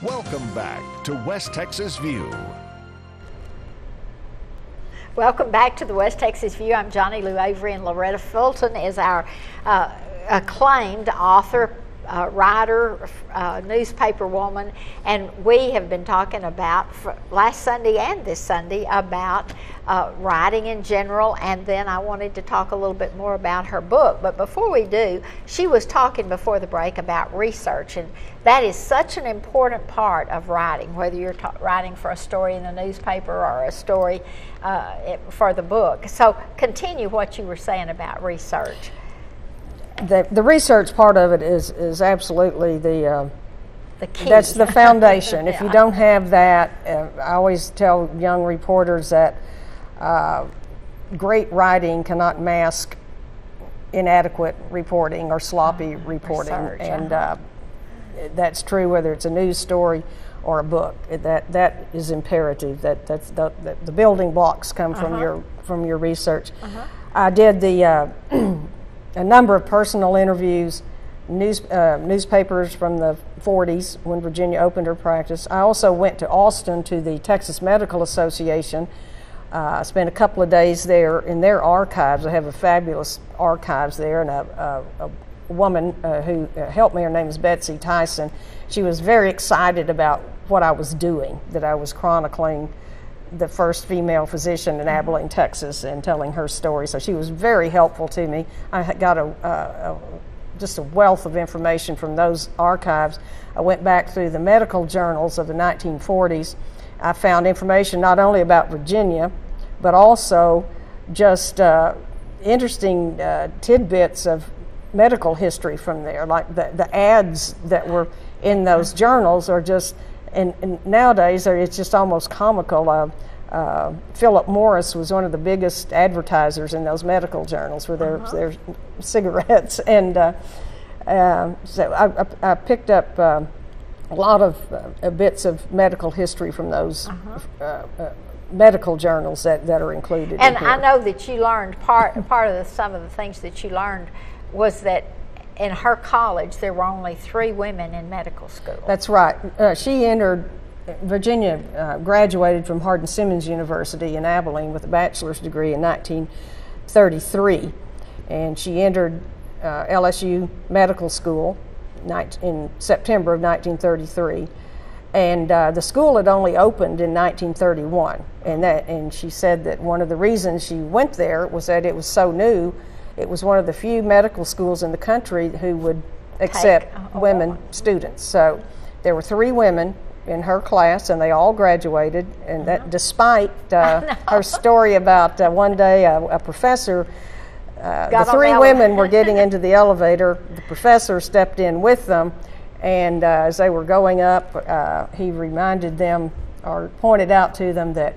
Welcome back to West Texas View. Welcome back to the West Texas View. I'm Johnny Lou Avery, and Loretta Fulton is our acclaimed author, writer, newspaper woman, and we have been talking about last Sunday and this Sunday about writing in general, and then I wanted to talk a little bit more about her book. But before we do, she was talking before the break about research, and that is such an important part of writing, whether you're writing for a story in the newspaper or a story for the book. So continue what you were saying about research. The research part of it is absolutely the key. That's the foundation. Yeah. If you don't have that, I always tell young reporters that great writing cannot mask inadequate reporting or sloppy reporting, research, and that's true whether it's a news story or a book. That is imperative. That's the building blocks come from your research. I did a number of personal interviews, newspapers from the 40s when Virginia opened her practice. I also went to Austin to the Texas Medical Association. I spent a couple of days there in their archives. I have a fabulous archives there, and a woman who helped me, her name is Betsy Tyson. She was very excited about what I was doing, that I was chronicling the first female physician in Abilene, Texas, and telling her story. So she was very helpful to me. I got just a wealth of information from those archives. I went back through the medical journals of the 1940s. I found information not only about Virginia, but also just interesting tidbits of medical history from there, like the ads that were in those journals are just, and nowadays it's just almost comical. Philip Morris was one of the biggest advertisers in those medical journals with their cigarettes, and so I picked up a lot of bits of medical history from those medical journals that are included. And in here. I know that you learned some of the things that you learned was that in her college there were only 3 women in medical school. That's right. She entered. Virginia graduated from Hardin-Simmons University in Abilene with a bachelor's degree in 1933, and she entered LSU Medical School in September of 1933, and the school had only opened in 1931, and she said that one of the reasons she went there was that it was so new. It was one of the few medical schools in the country who would accept women students. So there were 3 women in her class, and they all graduated, and that despite her story about one day a professor, the 3 women were getting into the elevator, the professor stepped in with them, and as they were going up, he reminded them or pointed out to them that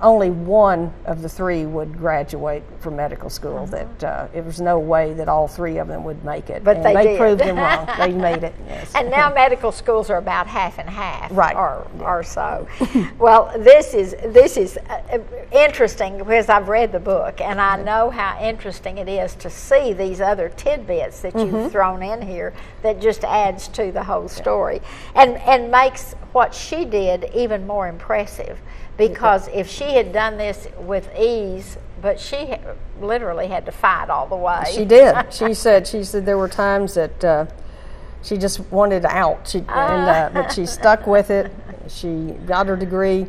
only one of the 3 would graduate from medical school, that it was no way that all 3 of them would make it. But and they did. proved him wrong. They made it, yes. And now medical schools are about half and half, right, or so. Well, this is interesting because I've read the book, and I know how interesting it is to see these other tidbits that you've thrown in here that just adds to the whole story, and makes what she did even more impressive. Because if she had done this with ease, but she literally had to fight all the way. She did. She said there were times that she just wanted out. But she stuck with it. She got her degree.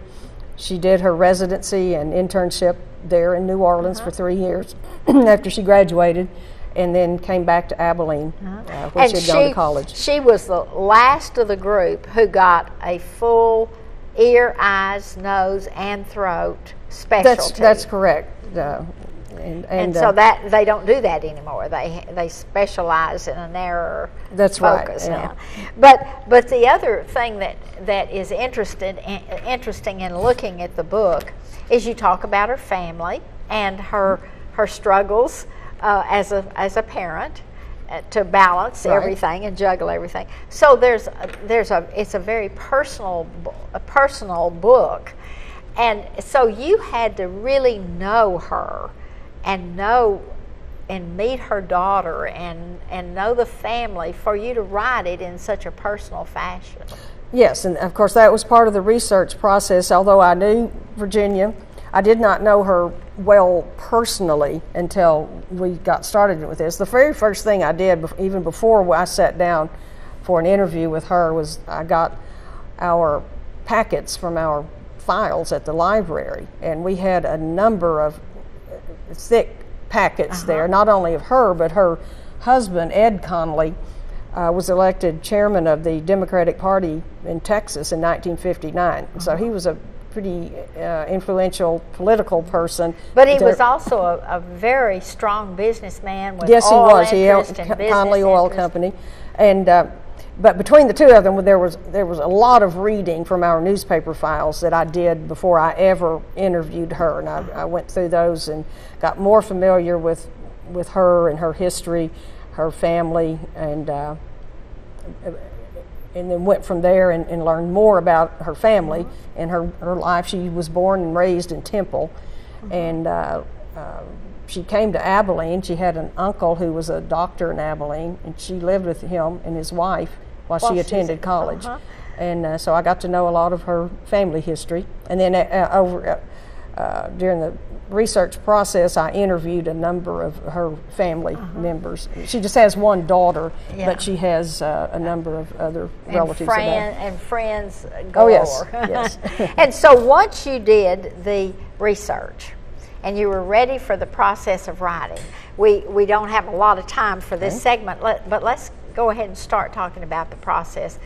She did her residency and internship there in New Orleans for 3 years after she graduated, and then came back to Abilene, where she had gone to college. She was the last of the group who got a full ear, eyes, nose, and throat specialty. That's correct. And so that they don't do that anymore. They specialize in a narrower focus now. But the other thing that is interesting in looking at the book is you talk about her family and her struggles as a parent. To balance everything and juggle everything. So it's a very personal book, and so you had to really know her and know and meet her daughter and know the family for you to write it in such a personal fashion. Yes, and of course that was part of the research process. Although I knew Virginia, I did not know her well personally until we got started with this. The very first thing I did, even before I sat down for an interview with her, was I got our packets from our files at the library, and we had a number of thick packets there, not only of her, but her husband, Ed Conley, was elected chairman of the Democratic Party in Texas in 1959. So he was a pretty influential political person. But he was also a very strong businessman with yes, oil he was. He interest held and business Conley Oil interest. Company, and but between the two of them, there was a lot of reading from our newspaper files that I did before I ever interviewed her, and I went through those and got more familiar with her and her history, her family, and then went from there and learned more about her family and her life. She was born and raised in Temple, and she came to Abilene. She had an uncle who was a doctor in Abilene, and she lived with him and his wife while she attended college. And so I got to know a lot of her family history. And then during the research process, I interviewed a number of her family members. She just has one daughter, but she has a number of other relatives. And friends galore. Oh, yes. Yes. And so once you did the research and you were ready for the process of writing, we don't have a lot of time for this segment, but let's go ahead and start talking about the process.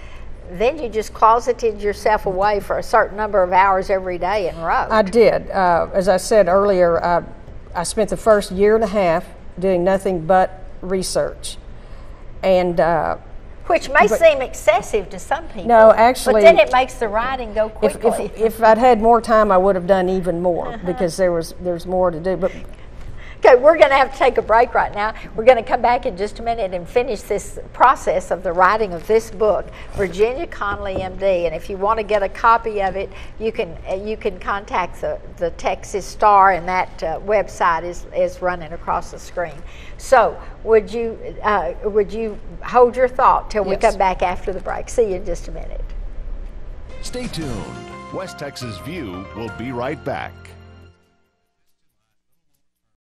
Then you just closeted yourself away for a certain number of hours every day and wrote. I did. As I said earlier, I spent the first year and a half doing nothing but research. And which may seem excessive to some people. No, actually. But then it makes the writing go quickly. If I'd had more time, I would have done even more because there's more to do. But okay, we're going to have to take a break right now. We're going to come back in just a minute and finish this process of the writing of this book, Virginia Conley, MD. And if you want to get a copy of it, you can contact the Texas Star, and that website is running across the screen. So would you hold your thought till we come back after the break? See you in just a minute. Stay tuned. West Texas View will be right back.